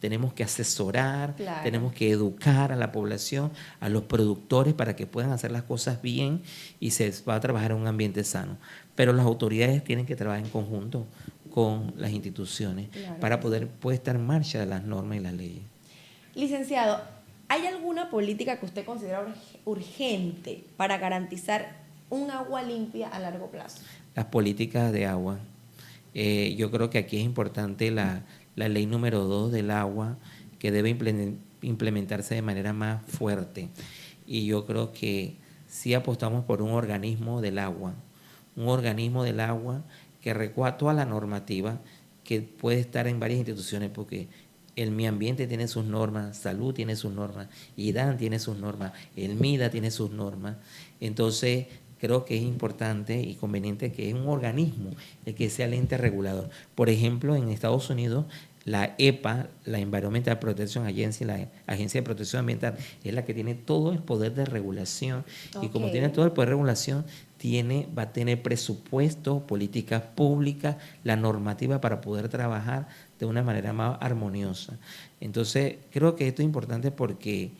tenemos que asesorar, Claro. tenemos que educar a la población, a los productores para que puedan hacer las cosas bien y se va a trabajar en un ambiente sano. Pero las autoridades tienen que trabajar en conjunto con las instituciones Claro para que poder sí. puesta en marcha las normas y las leyes. Licenciado, ¿hay alguna política que usted considera urgente para garantizar un agua limpia a largo plazo? Las políticas de agua. Yo creo que aquí es importante la ley número 2 del agua, que debe implementarse de manera más fuerte. Y yo creo que sí apostamos por un organismo del agua que recoja toda la normativa que puede estar en varias instituciones, porque el Mi Ambiente tiene sus normas, Salud tiene sus normas, IDAN tiene sus normas, el MIDA tiene sus normas. Entonces, creo que es importante y conveniente que es un organismo el que sea el ente regulador. Por ejemplo, en Estados Unidos, la EPA, la Environmental Protection Agency, la Agencia de Protección Ambiental, es la que tiene todo el poder de regulación. Y como tiene todo el poder de regulación, va a tener presupuesto, políticas públicas, la normativa para poder trabajar de una manera más armoniosa. Entonces, creo que esto es importante porque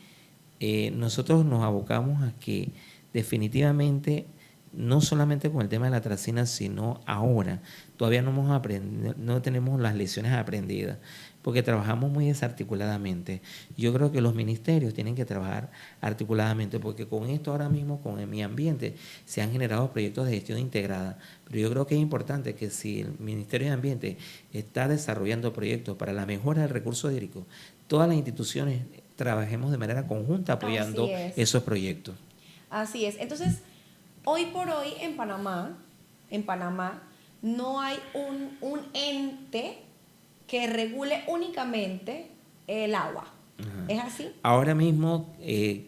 nosotros nos abocamos a que definitivamente, no solamente con el tema de la tracina, sino ahora, todavía no tenemos las lecciones aprendidas, porque trabajamos muy desarticuladamente. Yo creo que los ministerios tienen que trabajar articuladamente, porque con esto ahora mismo, con el Mi Ambiente, se han generado proyectos de gestión integrada. Pero yo creo que es importante que si el Ministerio de Ambiente está desarrollando proyectos para la mejora del recurso hídrico, todas las instituciones trabajemos de manera conjunta apoyando esos proyectos. Así es. Entonces, hoy por hoy en Panamá, no hay un ente que regule únicamente el agua. Ajá. ¿Es así? Ahora mismo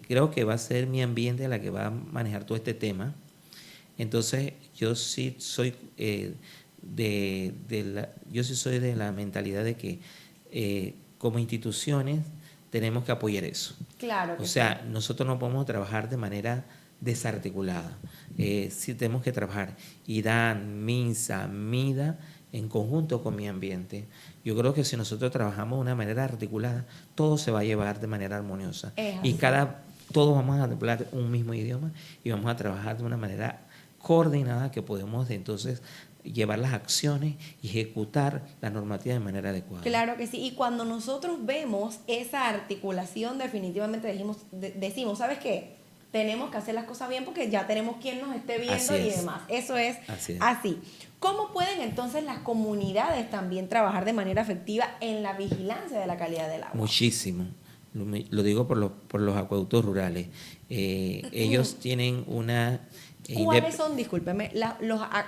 creo que va a ser Mi Ambiente la que va a manejar todo este tema. Entonces, yo sí soy yo sí soy de la mentalidad de que como instituciones tenemos que apoyar eso. Claro que O sea, sí. nosotros no podemos trabajar de manera desarticulada. Sí tenemos que trabajar IDAN, MINSA, MIDA en conjunto con Mi Ambiente. Yo creo que si nosotros trabajamos de una manera articulada, todo se va a llevar de manera armoniosa. Y todos vamos a hablar un mismo idioma y vamos a trabajar de una manera coordinada que podemos entonces llevar las acciones y ejecutar la normativa de manera adecuada. Claro que sí. Y cuando nosotros vemos esa articulación, definitivamente decimos, ¿sabes qué? Tenemos que hacer las cosas bien porque ya tenemos quien nos esté viendo y demás. Eso es así. ¿Cómo pueden entonces las comunidades también trabajar de manera efectiva en la vigilancia de la calidad del agua? Muchísimo. Lo digo por los acueductos rurales. Ellos tienen una... ¿Cuáles son, discúlpeme,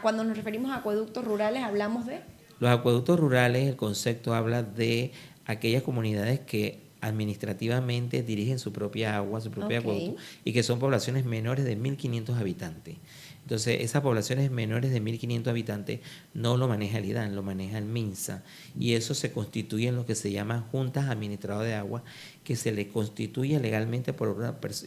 cuando nos referimos a acueductos rurales hablamos de? Los acueductos rurales, el concepto habla de aquellas comunidades que administrativamente dirigen su propia agua, su propio acueducto, y que son poblaciones menores de 1.500 habitantes. Entonces, esas poblaciones menores de 1.500 habitantes no lo maneja el IDAN, lo maneja el MINSA. Y eso se constituye en lo que se llama juntas administradoras de agua, que se le constituye legalmente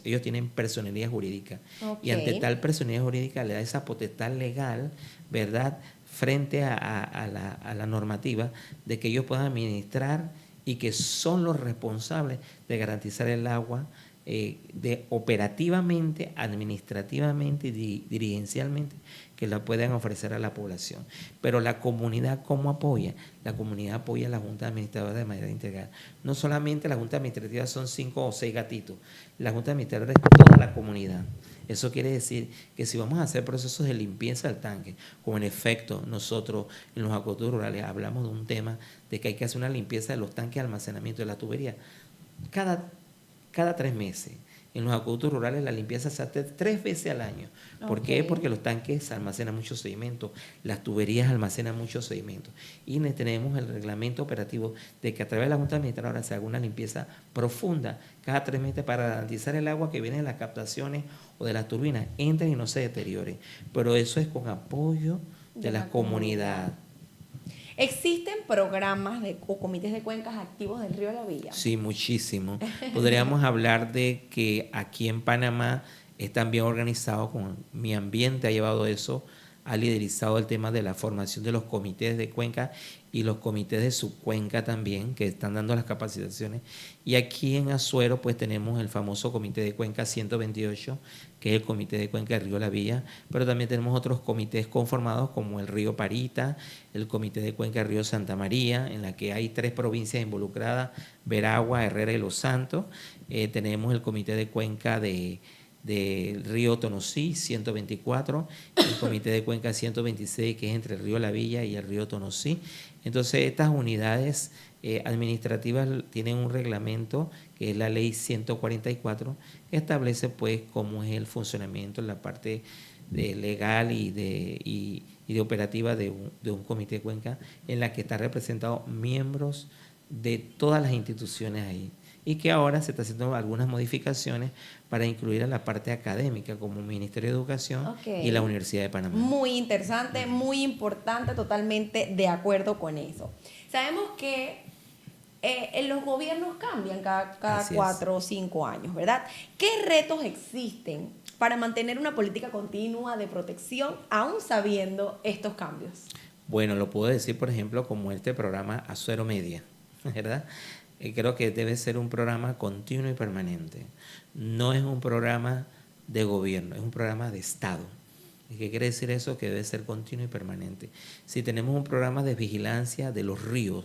ellos tienen personería jurídica. Y ante tal personería jurídica le da esa potestad legal, ¿verdad?, frente a la normativa de que ellos puedan administrar y que son los responsables de garantizar el agua de operativamente, administrativamente y dirigencialmente que la puedan ofrecer a la población. Pero la comunidad, ¿cómo apoya? La comunidad apoya a la Junta Administradora de manera integral. No solamente la Junta Administrativa son 5 o 6 gatitos, la Junta Administradora es toda la comunidad. Eso quiere decir que si vamos a hacer procesos de limpieza del tanque, como en efecto nosotros en los acueductos rurales hablamos de un tema de que hay que hacer una limpieza de los tanques de almacenamiento de la tubería, cada 3 meses. En los acueductos rurales la limpieza se hace 3 veces al año. ¿Por qué? Porque los tanques almacenan mucho sedimento, las tuberías almacenan mucho sedimento. Y tenemos el reglamento operativo de que a través de la Junta Administradora se haga una limpieza profunda cada 3 meses para garantizar el agua que viene de las captaciones o de las turbinas entre y no se deteriore. Pero eso es con apoyo de la comunidad. ¿Existen programas o comités de cuencas activos del Río de la Villa? Sí, muchísimo. Podríamos hablar de que aquí en Panamá es también organizado con Mi Ambiente, ha llevado eso ha liderizado el tema de la formación de los comités de cuenca y los comités de subcuenca también, que están dando las capacitaciones. Y aquí en Azuero pues tenemos el famoso Comité de Cuenca 128, que es el Comité de Cuenca del Río La Villa, pero también tenemos otros comités conformados como el Río Parita, el Comité de Cuenca del Río Santa María, en la que hay 3 provincias involucradas, Veragua, Herrera y Los Santos. Tenemos el Comité de Cuenca del río Tonosí, 124, el Comité de Cuenca 126, que es entre el río La Villa y el río Tonosí. Entonces, estas unidades administrativas tienen un reglamento, que es la ley 144, que establece pues cómo es el funcionamiento en la parte legal y de operativa de un comité de cuenca, en la que están representados miembros de todas las instituciones ahí, y que ahora se está haciendo algunas modificaciones para incluir a la parte académica como Ministerio de Educación y la Universidad de Panamá. Muy interesante, muy importante, totalmente de acuerdo con eso. Sabemos que los gobiernos cambian cada 4 o 5 años, ¿verdad? ¿Qué retos existen para mantener una política continua de protección aún sabiendo estos cambios? Bueno, lo puedo decir, por ejemplo, como este programa Azuero Media, ¿verdad? Creo que debe ser un programa continuo y permanente. No es un programa de gobierno, es un programa de Estado. ¿Y qué quiere decir eso? Que debe ser continuo y permanente. Si tenemos un programa de vigilancia de los ríos,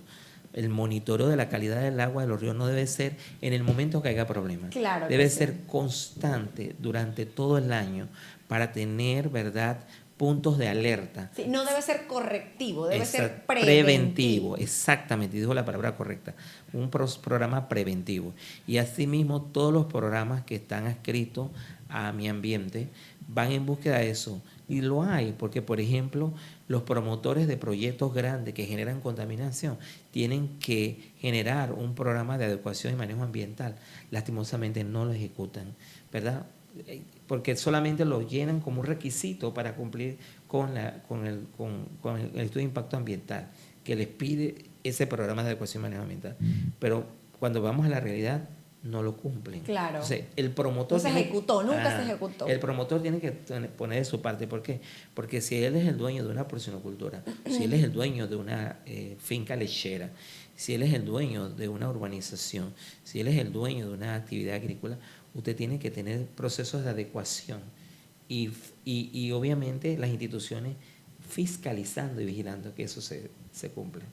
el monitoreo de la calidad del agua de los ríos no debe ser en el momento que haya problemas. Claro, debe ser constante durante todo el año para tener, ¿verdad?, puntos de alerta. Sí, no debe ser correctivo, debe ser preventivo. Exactamente, dijo la palabra correcta. Un programa preventivo. Y asimismo, todos los programas que están adscritos a mi ambiente van en búsqueda de eso. Y lo hay, porque, por ejemplo, los promotores de proyectos grandes que generan contaminación tienen que generar un programa de adecuación y manejo ambiental. Lastimosamente no lo ejecutan, ¿verdad? Porque solamente lo llenan como un requisito para cumplir con el estudio de impacto ambiental que les pide ese programa de adecuación y manejo ambiental. Pero cuando vamos a la realidad, no lo cumplen. Claro. Entonces, el promotor... No se ejecutó, nunca se ejecutó. El promotor tiene que poner de su parte. ¿Por qué? Porque si él es el dueño de una porcinocultura, si él es el dueño de una finca lechera, si él es el dueño de una urbanización, si él es el dueño de una actividad agrícola, usted tiene que tener procesos de adecuación y obviamente las instituciones fiscalizando y vigilando que eso se cumpla.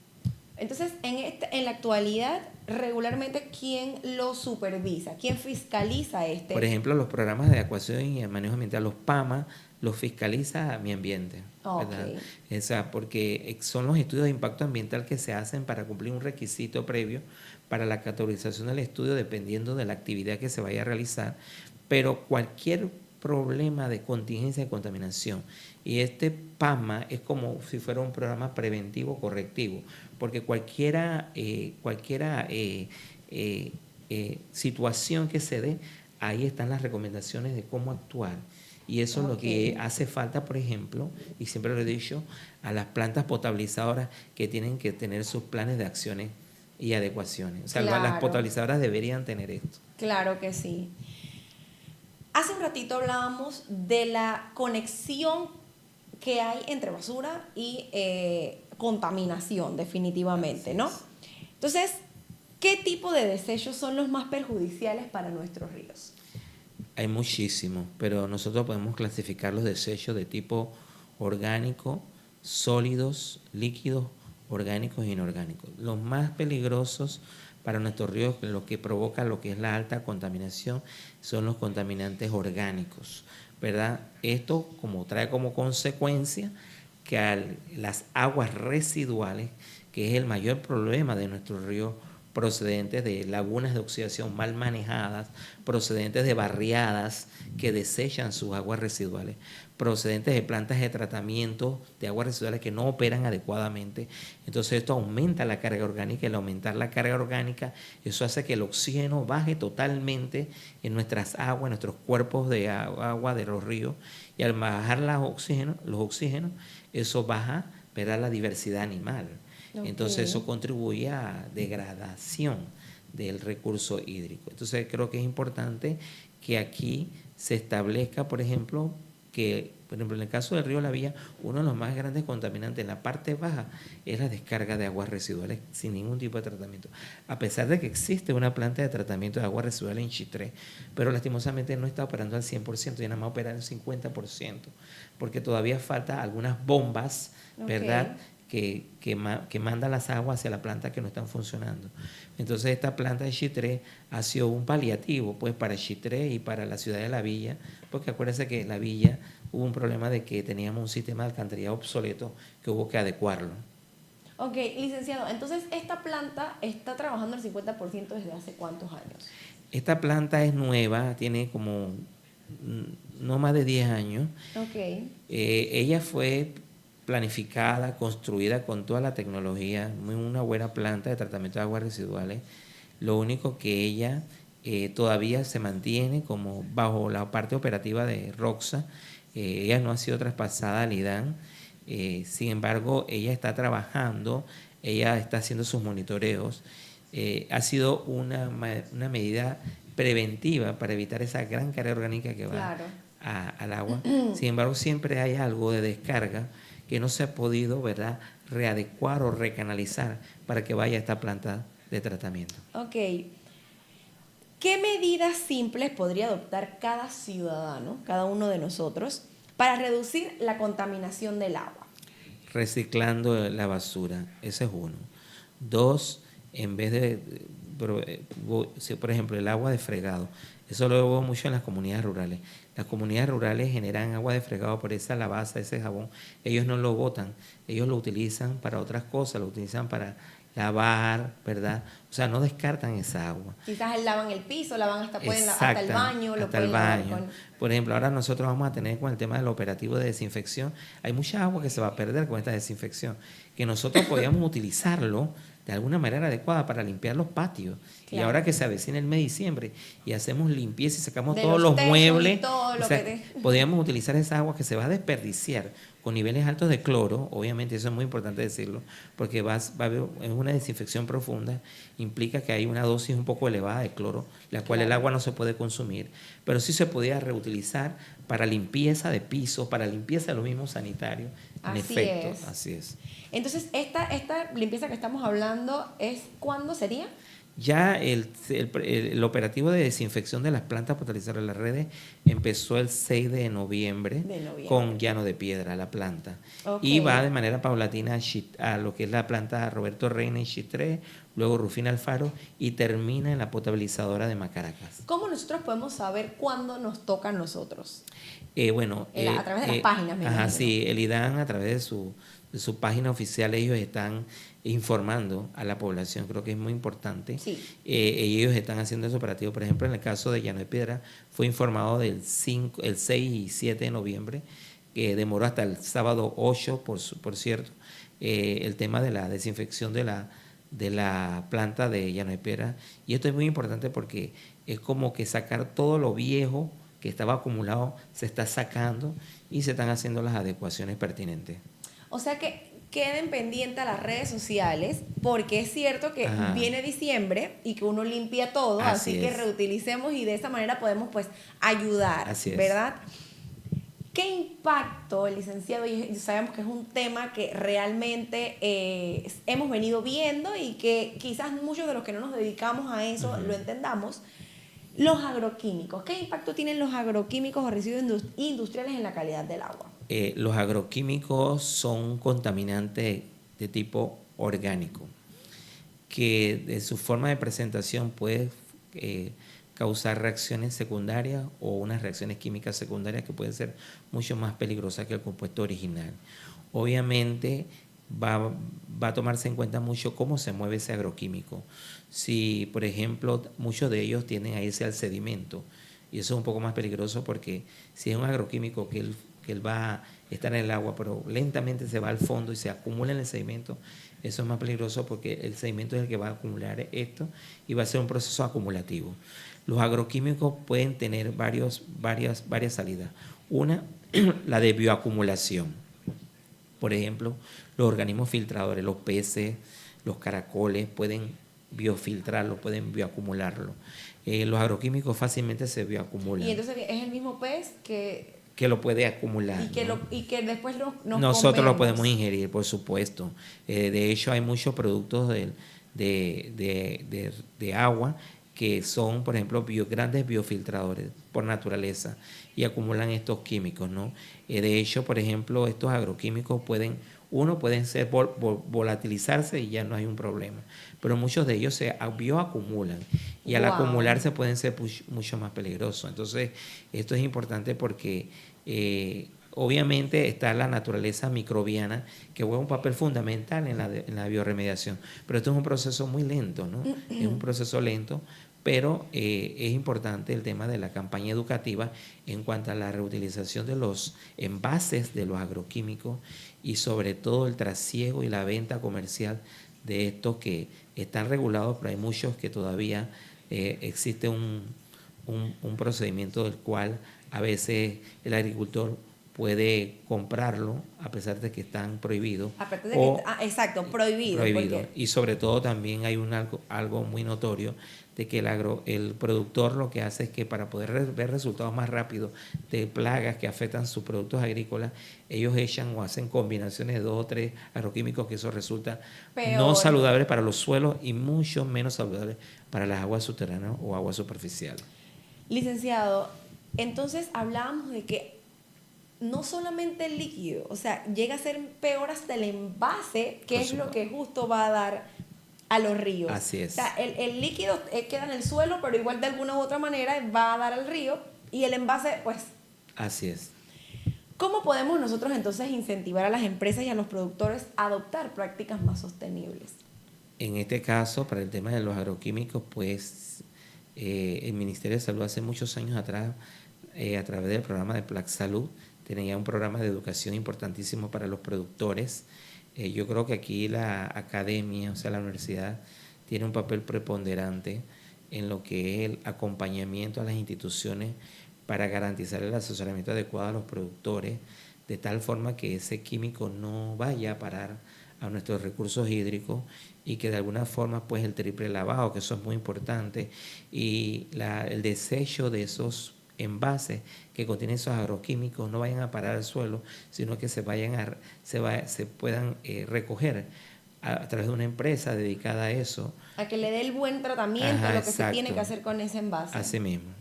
Entonces, en la actualidad, regularmente, ¿quién lo supervisa? ¿Quién fiscaliza este? Por ejemplo, los programas de adecuación y manejo ambiental, los PAMA, los fiscaliza mi ambiente. Okay. O sea, porque son los estudios de impacto ambiental que se hacen para cumplir un requisito previo para la categorización del estudio dependiendo de la actividad que se vaya a realizar, pero cualquier problema de contingencia de contaminación, y este PAMA es como si fuera un programa preventivo correctivo, porque cualquiera situación que se dé, ahí están las recomendaciones de cómo actuar. Y eso es lo que hace falta, por ejemplo, y siempre lo he dicho, a las plantas potabilizadoras que tienen que tener sus planes de acciones y adecuaciones. O sea, claro, las potabilizadoras deberían tener esto. Claro que sí. Hace un ratito hablábamos de la conexión que hay entre basura y contaminación, definitivamente, ¿no? Entonces, ¿qué tipo de desechos son los más perjudiciales para nuestros ríos? Hay muchísimos, pero nosotros podemos clasificar los desechos de tipo orgánico, sólidos, líquidos, orgánicos e inorgánicos. Los más peligrosos para nuestros ríos, lo que provoca lo que es la alta contaminación, son los contaminantes orgánicos, ¿verdad? Esto trae como consecuencia que las aguas residuales, que es el mayor problema de nuestros ríos, procedentes de lagunas de oxidación mal manejadas, procedentes de barriadas que desechan sus aguas residuales, procedentes de plantas de tratamiento de aguas residuales que no operan adecuadamente. Entonces esto aumenta la carga orgánica, y al aumentar la carga orgánica, eso hace que el oxígeno baje totalmente en nuestras aguas, en nuestros cuerpos de agua de los ríos, y al bajar los oxígenos, eso baja, ¿verdad?, la diversidad animal. Entonces eso contribuye a degradación del recurso hídrico. Entonces creo que es importante que aquí se establezca, por ejemplo, que, por ejemplo, en el caso del río La Villa, uno de los más grandes contaminantes en la parte baja es la descarga de aguas residuales sin ningún tipo de tratamiento. A pesar de que existe una planta de tratamiento de aguas residuales en Chitré, pero lastimosamente no está operando al 100%, ya nada más opera al 50%, porque todavía falta algunas bombas, ¿verdad?, que mandan las aguas hacia la planta que no están funcionando. Entonces esta planta de Chitré ha sido un paliativo pues para Chitré y para la ciudad de La Villa, porque acuérdense que La Villa hubo un problema de que teníamos un sistema de alcantarillado obsoleto que hubo que adecuarlo. Ok, licenciado, entonces esta planta está trabajando el 50% desde hace ¿cuántos años? Esta planta es nueva, tiene como no más de 10 años. Ok. Ella fue planificada, construida con toda la tecnología, una buena planta de tratamiento de aguas residuales. Lo único que ella todavía se mantiene como bajo la parte operativa de ROXA. Ella no ha sido traspasada al IDAN. Sin embargo, ella está trabajando, ella está haciendo sus monitoreos. Ha sido una medida preventiva para evitar esa gran carga orgánica que va al agua. Sin embargo, siempre hay algo de descarga que no se ha podido, ¿verdad?, readecuar o recanalizar para que vaya a esta planta de tratamiento. Ok. ¿Qué medidas simples podría adoptar cada ciudadano, cada uno de nosotros, para reducir la contaminación del agua? Reciclando la basura, ese es uno. Dos, en vez de, por ejemplo, el agua de fregado, eso lo veo mucho en las comunidades rurales. Las comunidades rurales generan agua de fregado por esa lavaza, ese jabón. Ellos no lo botan, ellos lo utilizan para otras cosas, lo utilizan para lavar, ¿verdad? O sea, no descartan esa agua. Quizás lavan el piso, lavan hasta el baño, lo pueden lavar con... Por ejemplo, ahora nosotros vamos a tener con el tema del operativo de desinfección, hay mucha agua que se va a perder con esta desinfección, que nosotros podíamos utilizarlo de alguna manera adecuada para limpiar los patios. Claro. Y ahora que se avecina el mes de diciembre y hacemos limpieza y sacamos de todos los muebles, podríamos utilizar esa agua que se va a desperdiciar con niveles altos de cloro, obviamente eso es muy importante decirlo, porque va a haber una desinfección profunda, implica que hay una dosis un poco elevada de cloro, la cual el agua no se puede consumir, pero sí se podía reutilizar para limpieza de pisos, para limpieza de los mismos sanitarios. Así es. Entonces, esta limpieza que estamos hablando, ¿cuándo sería? Ya el operativo de desinfección de las plantas potabilizadoras de las redes empezó el 6 de noviembre con Llano de Piedra, la planta. Okay. Y va de manera paulatina a lo que es la planta Roberto Reina en Chitré, luego Rufina Alfaro y termina en la potabilizadora de Macaracas. ¿Cómo nosotros podemos saber cuándo nos toca a nosotros? A través de las páginas. Sí, el IDAN a través de su página oficial ellos están informando a la población, creo que es muy importante. Sí. Ellos están haciendo ese operativo, por ejemplo, en el caso de Llano de Piedra, fue informado el 6 y 7 de noviembre, que demoró hasta el sábado 8, por cierto, el tema de la desinfección de la planta de Llano de Piedra. Y esto es muy importante porque es como que sacar todo lo viejo que estaba acumulado, se está sacando y se están haciendo las adecuaciones pertinentes. O sea que queden pendientes a las redes sociales, porque es cierto que viene diciembre y que uno limpia todo, así que reutilicemos y de esa manera podemos pues ayudar, ¿verdad? ¿Qué impacto, licenciado? Y sabemos que es un tema que realmente hemos venido viendo y que quizás muchos de los que no nos dedicamos a eso lo entendamos. Los agroquímicos, ¿qué impacto tienen los agroquímicos o residuos industriales en la calidad del agua? Los agroquímicos son contaminantes de tipo orgánico, que de su forma de presentación puede causar reacciones secundarias o unas reacciones químicas secundarias que pueden ser mucho más peligrosas que el compuesto original. Obviamente va a tomarse en cuenta mucho cómo se mueve ese agroquímico. Si, por ejemplo, muchos de ellos tienden a irse al sedimento, y eso es un poco más peligroso porque si es un agroquímico que él va a estar en el agua, pero lentamente se va al fondo y se acumula en el sedimento, eso es más peligroso porque el sedimento es el que va a acumular esto y va a ser un proceso acumulativo. Los agroquímicos pueden tener varias salidas. Una, la de bioacumulación. Por ejemplo, los organismos filtradores, los peces, los caracoles, pueden biofiltrarlo, pueden bioacumularlo. Los agroquímicos fácilmente se bioacumulan. ¿Y entonces es el mismo pez que que lo puede acumular. Y que después nosotros lo podemos ingerir, por supuesto. De hecho, hay muchos productos de agua que son, por ejemplo, grandes biofiltradores por naturaleza y acumulan estos químicos, ¿no? De hecho, por ejemplo, estos agroquímicos pueden ser volatilizarse y ya no hay un problema, pero muchos de ellos se bioacumulan y al acumularse pueden ser mucho más peligrosos. Entonces, esto es importante porque obviamente está la naturaleza microbiana que juega un papel fundamental en la bioremediación, pero esto es un proceso muy lento, ¿no? Es un proceso lento, pero es importante el tema de la campaña educativa en cuanto a la reutilización de los envases de los agroquímicos y sobre todo el trasiego y la venta comercial de estos que están regulados, pero hay muchos que todavía existe un procedimiento del cual a veces el agricultor puede comprarlo a pesar de que están prohibidos. Exacto, prohibido. Y sobre todo también hay algo muy notorio de que el productor lo que hace es que para poder ver resultados más rápidos de plagas que afectan sus productos agrícolas, ellos echan o hacen combinaciones de 2 o 3 agroquímicos que eso resulta no saludable para los suelos y mucho menos saludable para las aguas subterráneas o aguas superficiales. Licenciado, entonces hablábamos de que no solamente el líquido, o sea, llega a ser peor hasta el envase, que es lo que justo va a dar a los ríos. Así es. O sea, el líquido queda en el suelo, pero igual de alguna u otra manera va a dar al río y el envase, pues... Así es. ¿Cómo podemos nosotros entonces incentivar a las empresas y a los productores a adoptar prácticas más sostenibles? En este caso, para el tema de los agroquímicos, pues el Ministerio de Salud hace muchos años atrás, a través del programa de Plac Salud, tenía un programa de educación importantísimo para los productores. Yo creo que aquí la academia, o sea, la universidad, tiene un papel preponderante en lo que es el acompañamiento a las instituciones para garantizar el asesoramiento adecuado a los productores, de tal forma que ese químico no vaya a parar a nuestros recursos hídricos y que de alguna forma pues el triple lavado, que eso es muy importante, y el desecho de esos envases que contienen esos agroquímicos no vayan a parar al suelo, sino que se puedan recoger a través de una empresa dedicada a eso. A que le dé el buen tratamiento a lo que se tiene que hacer con ese envase. Así mismo.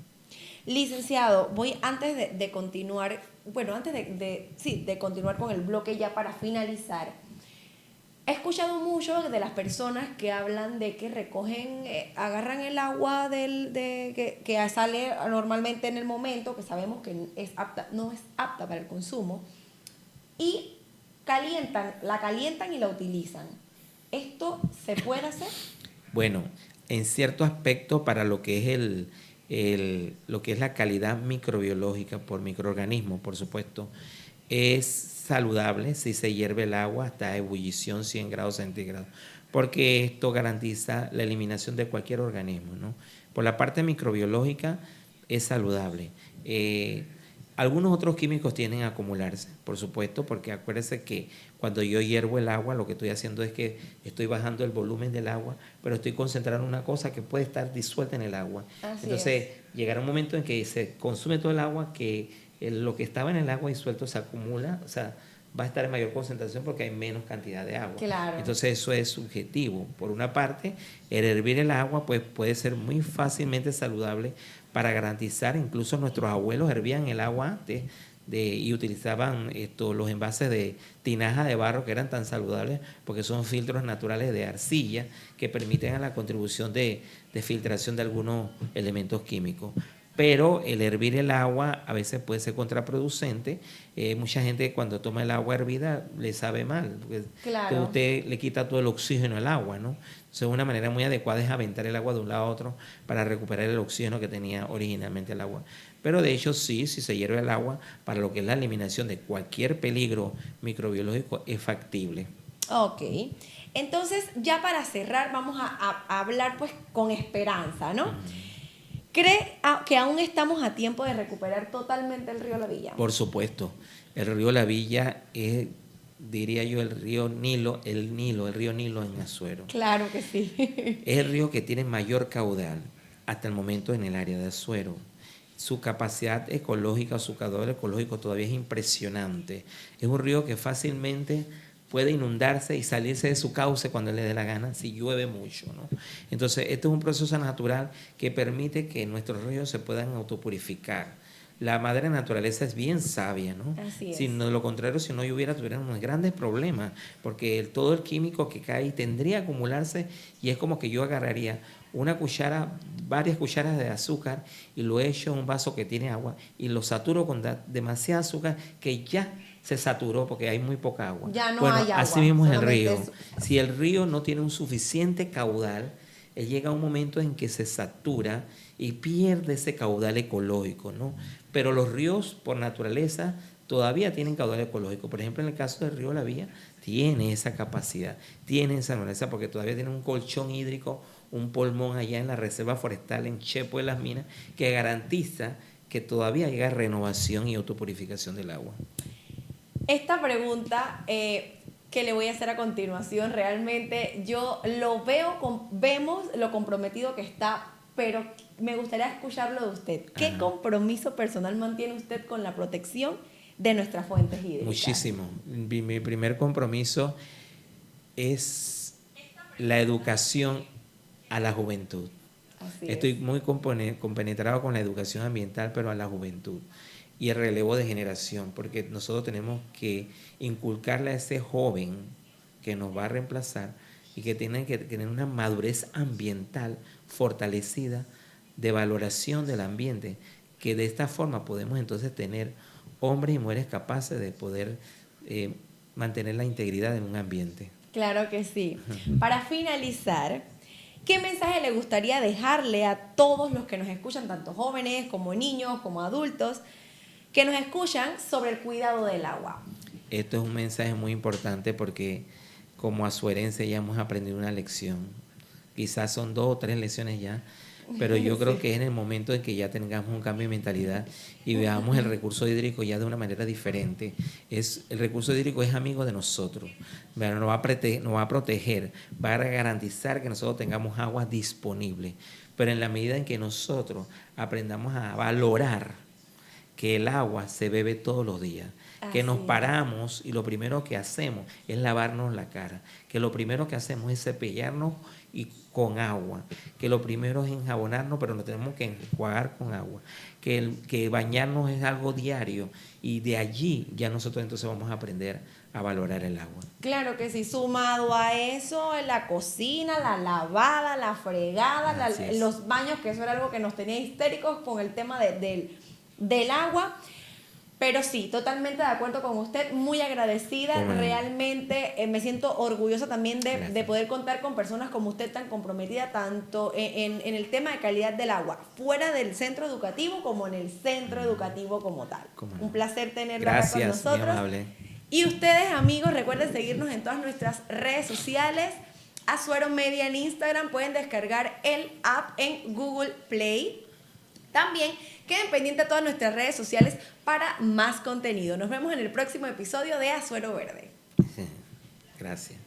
Licenciado, voy antes de continuar, de continuar con el bloque ya para finalizar. He escuchado mucho de las personas que hablan de que recogen, agarran el agua que sale normalmente en el momento, que sabemos que no es apta para el consumo, y la calientan y la utilizan. ¿Esto se puede hacer? Bueno, en cierto aspecto para lo que es lo que es la calidad microbiológica por microorganismos, por supuesto, es saludable si se hierve el agua hasta ebullición 100 grados centígrados, porque esto garantiza la eliminación de cualquier organismo, ¿no? Por la parte microbiológica es saludable. Algunos otros químicos tienden a acumularse, por supuesto, porque acuérdense que cuando yo hiervo el agua, lo que estoy haciendo es que estoy bajando el volumen del agua, pero estoy concentrando una cosa que puede estar disuelta en el agua. Entonces, llegará un momento en que se consume todo el agua, que lo que estaba en el agua disuelto se acumula, o sea, va a estar en mayor concentración porque hay menos cantidad de agua. Claro. Entonces eso es subjetivo. Por una parte, el hervir el agua pues, puede ser muy fácilmente saludable para garantizar, incluso nuestros abuelos hervían el agua antes y utilizaban los envases de tinaja de barro que eran tan saludables porque son filtros naturales de arcilla que permiten a la contribución de filtración de algunos elementos químicos. Pero el hervir el agua a veces puede ser contraproducente. Mucha gente cuando toma el agua hervida le sabe mal, porque claro, usted le quita todo el oxígeno al agua, ¿no? Entonces una manera muy adecuada es aventar el agua de un lado a otro para recuperar el oxígeno que tenía originalmente el agua. Pero de hecho sí, si se hierve el agua, para lo que es la eliminación de cualquier peligro microbiológico es factible. Ok. Entonces, ya para cerrar, vamos a hablar pues con esperanza, ¿no? ¿Cree que aún estamos a tiempo de recuperar totalmente el río La Villa? Por supuesto. El río La Villa es, diría yo, el río Nilo en Azuero. Claro que sí. Es el río que tiene mayor caudal hasta el momento en el área de Azuero. su capacidad ecológica, su caudal ecológico todavía es impresionante. Es un río que fácilmente puede inundarse y salirse de su cauce cuando le dé la gana, si llueve mucho, ¿no? Entonces, este es un proceso natural que permite que nuestros ríos se puedan autopurificar. La madre naturaleza es bien sabia, ¿no? Así es. Si no, lo contrario, si no lloviera, tuviéramos grandes problemas, porque todo el químico que cae tendría que acumularse, y es como que yo agarraría una cuchara, varias cucharas de azúcar y lo echo en un vaso que tiene agua y lo saturo con demasiada azúcar que ya se saturó porque hay muy poca agua. Ya no hay agua. Así mismo es el río. Si el río no tiene un suficiente caudal, llega un momento en que se satura y pierde ese caudal ecológico, ¿no? Pero los ríos, por naturaleza, todavía tienen caudal ecológico. Por ejemplo, en el caso del río La Vía, tiene esa capacidad, tiene esa naturaleza, porque todavía tiene un colchón hídrico, un pulmón allá en la reserva forestal en Chepo de las Minas, que garantiza que todavía llega renovación y autopurificación del agua. Esta pregunta que le voy a hacer a continuación, realmente yo lo vemos lo comprometido que está, pero me gustaría escucharlo de usted. ¿Qué compromiso personal mantiene usted con la protección de nuestras fuentes hídricas? Muchísimo. Mi primer compromiso es la educación a la juventud. Estoy muy compenetrado con la educación ambiental, pero a la juventud y el relevo de generación, porque nosotros tenemos que inculcarle a ese joven que nos va a reemplazar y que tiene que tener una madurez ambiental fortalecida de valoración del ambiente, que de esta forma podemos entonces tener hombres y mujeres capaces de poder mantener la integridad en un ambiente. Claro que sí. Para finalizar, ¿qué mensaje le gustaría dejarle a todos los que nos escuchan, tanto jóvenes como niños, como adultos, que nos escuchan sobre el cuidado del agua? Esto es un mensaje muy importante porque como azuerense ya hemos aprendido una lección. Quizás son 2 o 3 lecciones ya, pero yo creo que es en el momento en que ya tengamos un cambio de mentalidad y veamos el recurso hídrico ya de una manera diferente. El recurso hídrico es amigo de nosotros, nos va a proteger, va a garantizar que nosotros tengamos agua disponible, pero en la medida en que nosotros aprendamos a valorar que el agua se bebe todos los días, que nos paramos y lo primero que hacemos es lavarnos la cara, que lo primero que hacemos es cepillarnos y con agua, que lo primero es enjabonarnos, pero nos tenemos que enjuagar con agua, que bañarnos es algo diario, y de allí ya nosotros entonces vamos a aprender a valorar el agua. Claro que sí, sumado a eso, la cocina, la lavada, la fregada, los baños, que eso era algo que nos tenía histéricos con el tema del agua. Pero sí, totalmente de acuerdo con usted, muy agradecida, realmente me siento orgullosa también de poder contar con personas como usted tan comprometida tanto en el tema de calidad del agua, fuera del centro educativo como en el centro educativo como tal. Un placer tenerlo acá con nosotros. Muy amable. Y ustedes, amigos, recuerden seguirnos en todas nuestras redes sociales, Azuero Media en Instagram, pueden descargar el app en Google Play. También queden pendientes de todas nuestras redes sociales para más contenido. Nos vemos en el próximo episodio de Azuero Verde. Gracias.